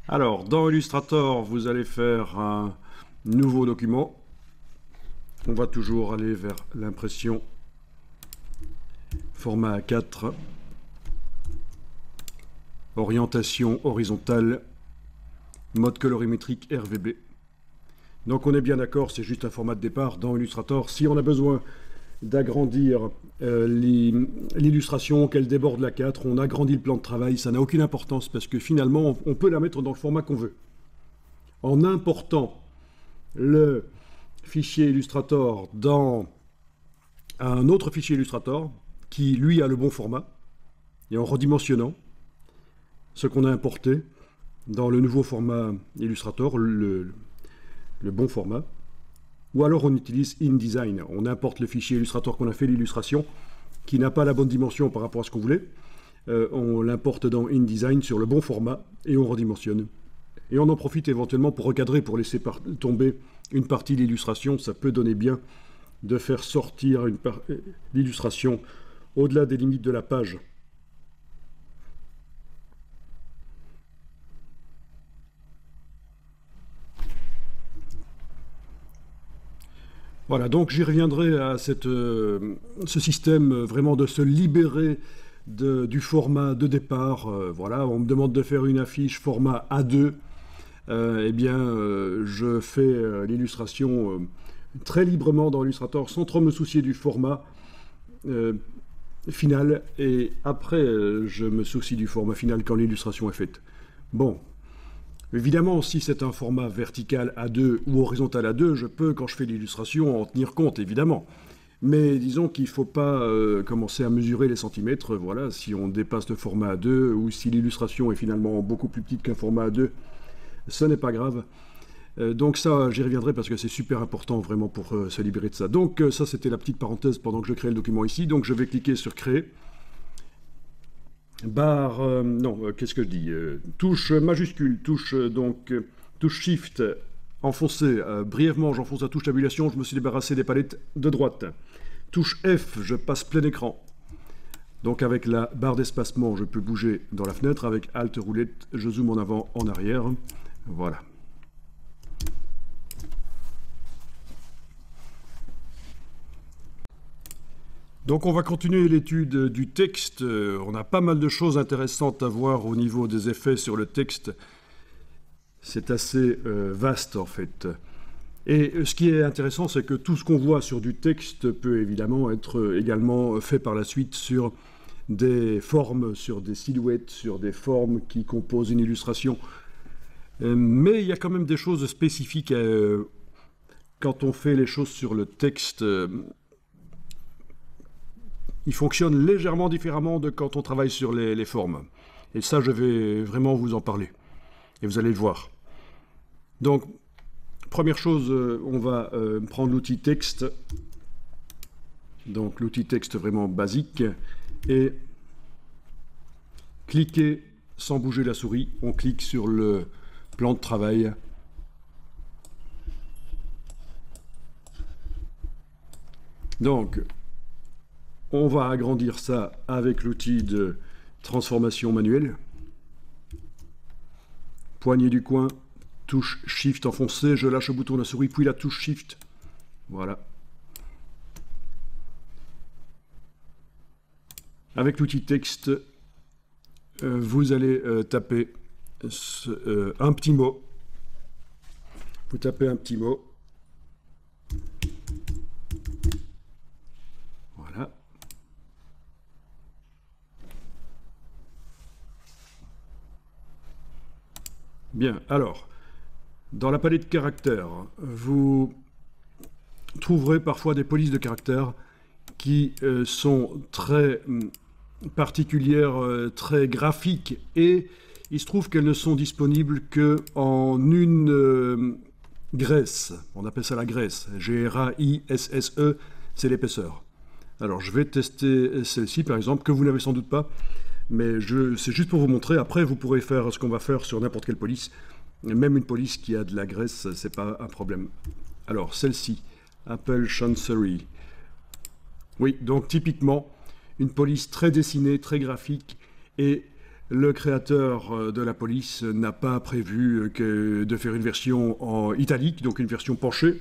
Alors, dans Illustrator, vous allez faire un nouveau document. On va toujours aller vers l'impression format A4, orientation horizontale, mode colorimétrique RVB. Donc on est bien d'accord, c'est juste un format de départ dans Illustrator. Si on a besoin d'agrandir l'illustration, qu'elle déborde la 4, on agrandit le plan de travail, ça n'a aucune importance parce que finalement on peut la mettre dans le format qu'on veut. En important le fichier Illustrator dans un autre fichier Illustrator qui lui a le bon format et en redimensionnant ce qu'on a importé dans le nouveau format Illustrator, le bon format. Ou alors on utilise InDesign, on importe le fichier Illustrator qu'on a fait l'illustration, qui n'a pas la bonne dimension par rapport à ce qu'on voulait. On l'importe dans InDesign sur le bon format et on redimensionne. Et on en profite éventuellement pour recadrer, pour laisser tomber une partie de l'illustration. Ça peut donner bien de faire sortir l'illustration au-delà des limites de la page. Voilà, donc j'y reviendrai à ce système vraiment de se libérer du format de départ. Voilà, on me demande de faire une affiche format A2. Eh bien, je fais l'illustration très librement dans Illustrator, sans trop me soucier du format final. Et après, je me soucie du format final quand l'illustration est faite. Bon. Évidemment, si c'est un format vertical A2 ou horizontal A2, je peux, quand je fais l'illustration, en tenir compte, évidemment. Mais disons qu'il ne faut pas commencer à mesurer les centimètres. Voilà, si on dépasse le format A2 ou si l'illustration est finalement beaucoup plus petite qu'un format A2, ce n'est pas grave. Donc ça, j'y reviendrai parce que c'est super important vraiment pour se libérer de ça. Donc ça, c'était la petite parenthèse pendant que je crée le document ici. Donc je vais cliquer sur Créer. Barre, non, qu'est-ce que je dis, touche majuscule, touche Shift, enfoncé, brièvement j'enfonce la touche tabulation, je me suis débarrassé des palettes de droite. Touche F, je passe plein écran. Donc avec la barre d'espacement, je peux bouger dans la fenêtre, avec Alt roulette, je zoome en avant, en arrière, voilà. Donc on va continuer l'étude du texte. On a pas mal de choses intéressantes à voir au niveau des effets sur le texte. C'est assez vaste en fait. Et ce qui est intéressant, c'est que tout ce qu'on voit sur du texte peut évidemment être également fait par la suite sur des formes, sur des silhouettes, sur des formes qui composent une illustration. Mais il y a quand même des choses spécifiques quand on fait les choses sur le texte. Il fonctionne légèrement différemment de quand on travaille sur les formes. Et ça, je vais vraiment vous en parler. Et vous allez le voir. Donc, première chose, on va prendre l'outil texte. Donc, l'outil texte vraiment basique. Et cliquer sans bouger la souris. On clique sur le plan de travail. Donc, on va agrandir ça avec l'outil de transformation manuelle. Poignée du coin, touche Shift enfoncé, je lâche le bouton de la souris, puis la touche Shift. Voilà. Avec l'outil texte, vous allez taper un petit mot. Vous tapez un petit mot. Voilà. Bien, alors, dans la palette de caractères, vous trouverez parfois des polices de caractères qui sont très particulières, très graphiques, et il se trouve qu'elles ne sont disponibles qu'en une graisse. On appelle ça la graisse, G-R-A-I-S-S-E, c'est l'épaisseur. Alors, je vais tester celle-ci, par exemple, que vous n'avez sans doute pas. Mais c'est juste pour vous montrer. Après, vous pourrez faire ce qu'on va faire sur n'importe quelle police. Même une police qui a de la graisse, c'est pas un problème. Alors, celle-ci, Apple Chancery. Oui, donc typiquement, une police très dessinée, très graphique, et le créateur de la police n'a pas prévu de faire une version en italique, donc une version penchée,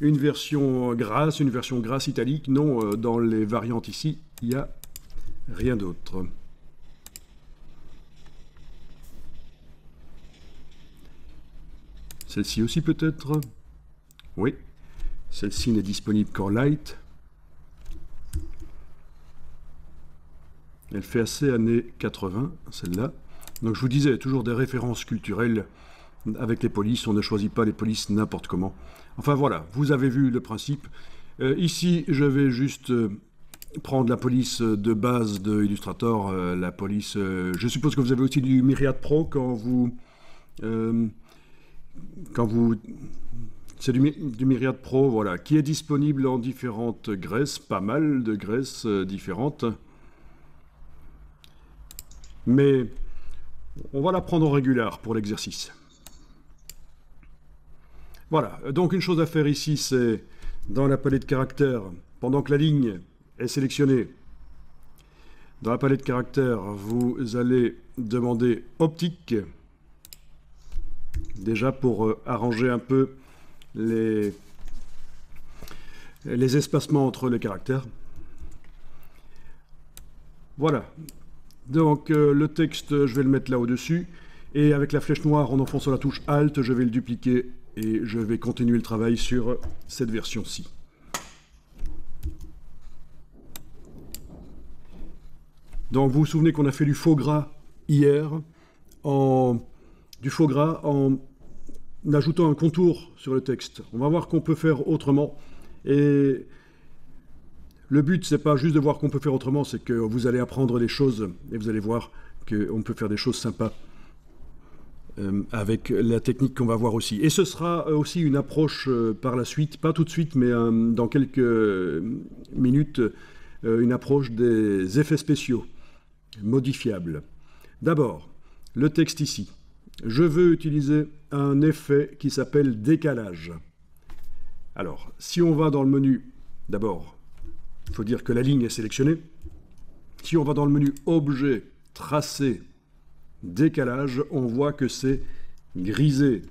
une version grasse italique. Non, dans les variantes ici, il n'y a rien d'autre. Celle-ci aussi peut-être? Oui. Celle-ci n'est disponible qu'en light. Elle fait assez années 80, celle-là. Donc je vous disais, toujours des références culturelles avec les polices. On ne choisit pas les polices n'importe comment. Enfin voilà, vous avez vu le principe. Ici, je vais juste prendre la police de base de Illustrator. La police, je suppose que vous avez aussi du Myriad Pro quand vous... c'est du Myriad Pro, voilà, qui est disponible en différentes graisses, pas mal de graisses différentes. Mais on va la prendre en régulier pour l'exercice. Voilà, donc une chose à faire ici, c'est dans la palette caractères, pendant que la ligne est sélectionnée, dans la palette caractères, vous allez demander optique, déjà pour arranger un peu les espacements entre les caractères. Voilà. Donc le texte, je vais le mettre là au-dessus. Et avec la flèche noire, en enfonçant la touche Alt, je vais le dupliquer et je vais continuer le travail sur cette version-ci. Donc vous vous souvenez qu'on a fait du faux gras hier, du faux gras en ajoutant un contour sur le texte. On va voir qu'on peut faire autrement. Et le but, c'est pas juste de voir qu'on peut faire autrement, c'est que vous allez apprendre des choses et vous allez voir qu'on peut faire des choses sympas avec la technique qu'on va voir aussi. Et ce sera aussi une approche par la suite, pas tout de suite, mais dans quelques minutes, une approche des effets spéciaux modifiables. D'abord, le texte ici. Je veux utiliser un effet qui s'appelle décalage. Alors, si on va dans le menu, d'abord, il faut dire que la ligne est sélectionnée. Si on va dans le menu Objet, Tracé, Décalage, on voit que c'est grisé.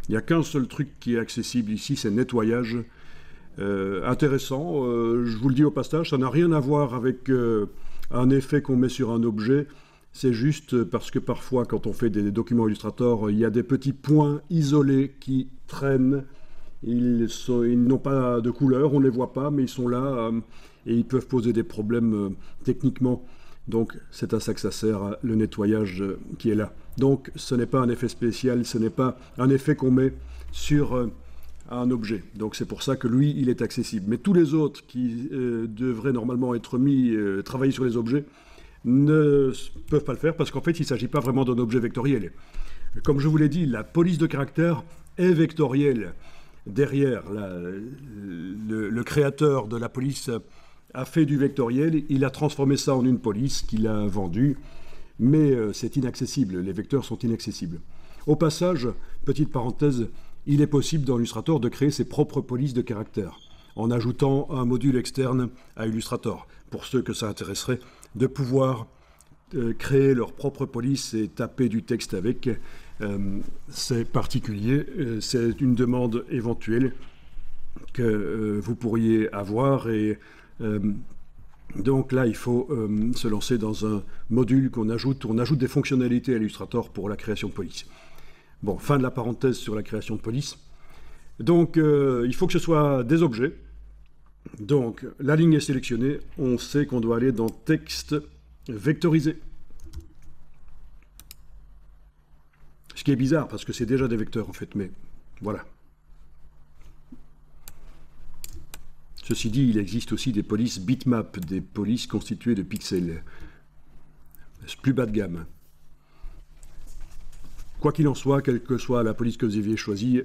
Il n'y a qu'un seul truc qui est accessible ici, c'est nettoyage. Intéressant, je vous le dis au passage, ça n'a rien à voir avec un effet qu'on met sur un objet. C'est juste parce que parfois, quand on fait des documents Illustrator, il y a des petits points isolés qui traînent. Ils n'ont pas de couleur, on ne les voit pas, mais ils sont là et ils peuvent poser des problèmes techniquement. Donc, c'est à ça que ça sert, le nettoyage qui est là. Donc, ce n'est pas un effet spécial, ce n'est pas un effet qu'on met sur un objet. Donc, c'est pour ça que lui, il est accessible. Mais tous les autres qui devraient normalement être travailler sur les objets, ne peuvent pas le faire parce qu'en fait, il ne s'agit pas vraiment d'un objet vectoriel. Comme je vous l'ai dit, la police de caractère est vectorielle. Derrière, le créateur de la police a fait du vectoriel, il a transformé ça en une police qu'il a vendue, mais c'est inaccessible, les vecteurs sont inaccessibles. Au passage, petite parenthèse, il est possible dans Illustrator de créer ses propres polices de caractère en ajoutant un module externe à Illustrator. Pour ceux que ça intéresserait, de pouvoir créer leur propre police et taper du texte avec, c'est particulier, c'est une demande éventuelle que vous pourriez avoir et donc là il faut se lancer dans un module on ajoute des fonctionnalités à Illustrator pour la création de police. Bon, fin de la parenthèse sur la création de police. Donc il faut que ce soit des objets. Donc, la ligne est sélectionnée, on sait qu'on doit aller dans texte vectorisé. Ce qui est bizarre, parce que c'est déjà des vecteurs en fait, mais voilà. Ceci dit, il existe aussi des polices bitmap, des polices constituées de pixels. C'est plus bas de gamme. Quoi qu'il en soit, quelle que soit la police que vous aviez choisie,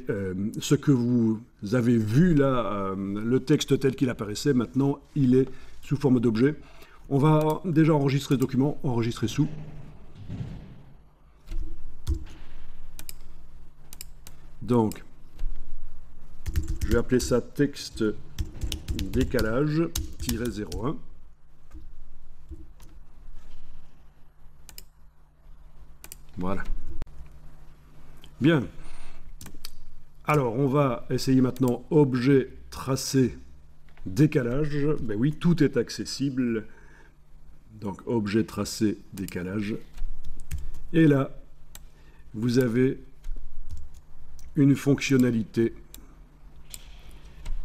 ce que vous avez vu là, le texte tel qu'il apparaissait, maintenant, il est sous forme d'objet. On va déjà enregistrer ce document, enregistrer sous. Donc, je vais appeler ça texte décalage-01. Voilà. Bien. Alors, on va essayer maintenant objet tracé décalage. Ben oui, tout est accessible. Donc, objet tracé décalage. Et là, vous avez une fonctionnalité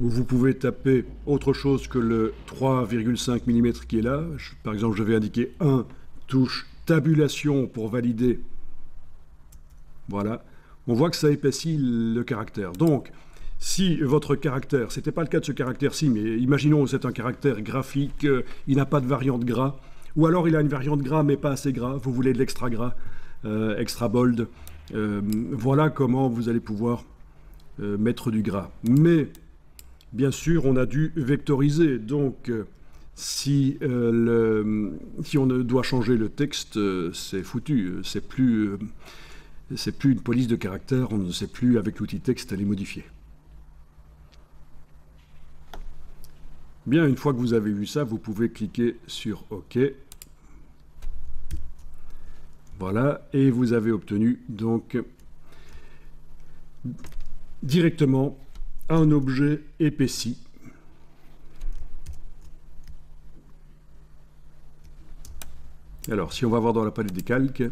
où vous pouvez taper autre chose que le 3,5 mm qui est là. Par exemple, je vais indiquer 1, touche tabulation pour valider. Voilà. On voit que ça épaissit le caractère. Donc, si votre caractère, ce n'était pas le cas de ce caractère-ci, mais imaginons que c'est un caractère graphique, il n'a pas de variante gras, ou alors il a une variante gras mais pas assez gras, vous voulez de l'extra gras, extra bold, voilà comment vous allez pouvoir mettre du gras. Mais, bien sûr, on a dû vectoriser, donc si on doit changer le texte, c'est foutu, c'est plus une police de caractère, on ne sait plus avec l'outil texte les modifier. Bien, une fois que vous avez vu ça, vous pouvez cliquer sur OK. Voilà, et vous avez obtenu donc directement un objet épaissi. Alors, si on va voir dans la palette des calques,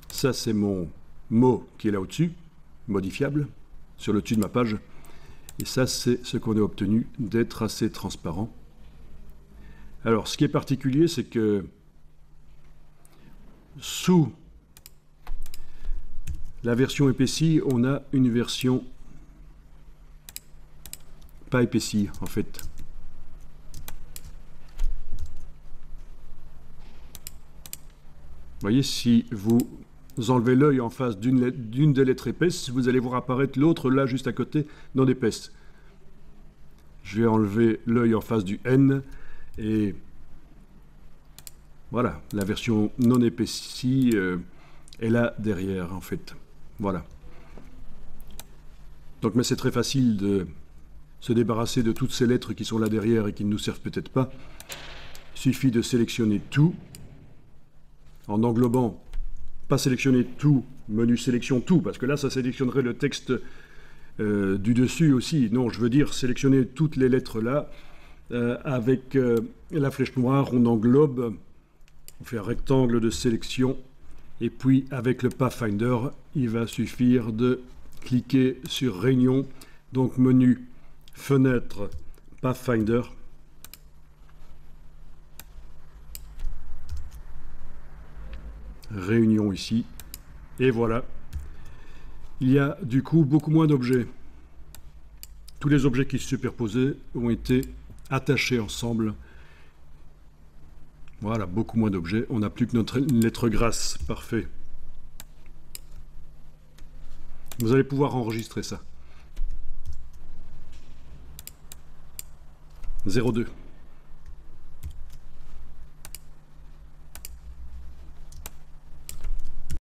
ça c'est mon mot qui est là au-dessus, modifiable, sur le dessus de ma page. Et ça c'est ce qu'on a obtenu des tracés transparents. Alors ce qui est particulier, c'est que sous la version épaissie, on a une version pas épaissie en fait. Vous voyez, si vous enlevez l'œil en face d'une des lettres épaisses, vous allez voir apparaître l'autre là juste à côté non épaisse. Je vais enlever l'œil en face du N et voilà, la version non épaissie est là derrière en fait. Voilà. Donc, mais c'est très facile de se débarrasser de toutes ces lettres qui sont là derrière et qui ne nous servent peut-être pas. Il suffit de sélectionner tout. En englobant, pas sélectionner tout, menu sélection tout, parce que là, ça sélectionnerait le texte du dessus aussi. Non, je veux dire sélectionner toutes les lettres là, avec la flèche noire, on englobe, on fait un rectangle de sélection, et puis avec le Pathfinder, il va suffire de cliquer sur Réunion, donc menu, fenêtre, Pathfinder, Réunion ici, et voilà. Il y a du coup beaucoup moins d'objets. Tous les objets qui se superposaient ont été attachés ensemble. Voilà, beaucoup moins d'objets. On n'a plus que notre lettre grasse. Parfait. Vous allez pouvoir enregistrer ça. 02.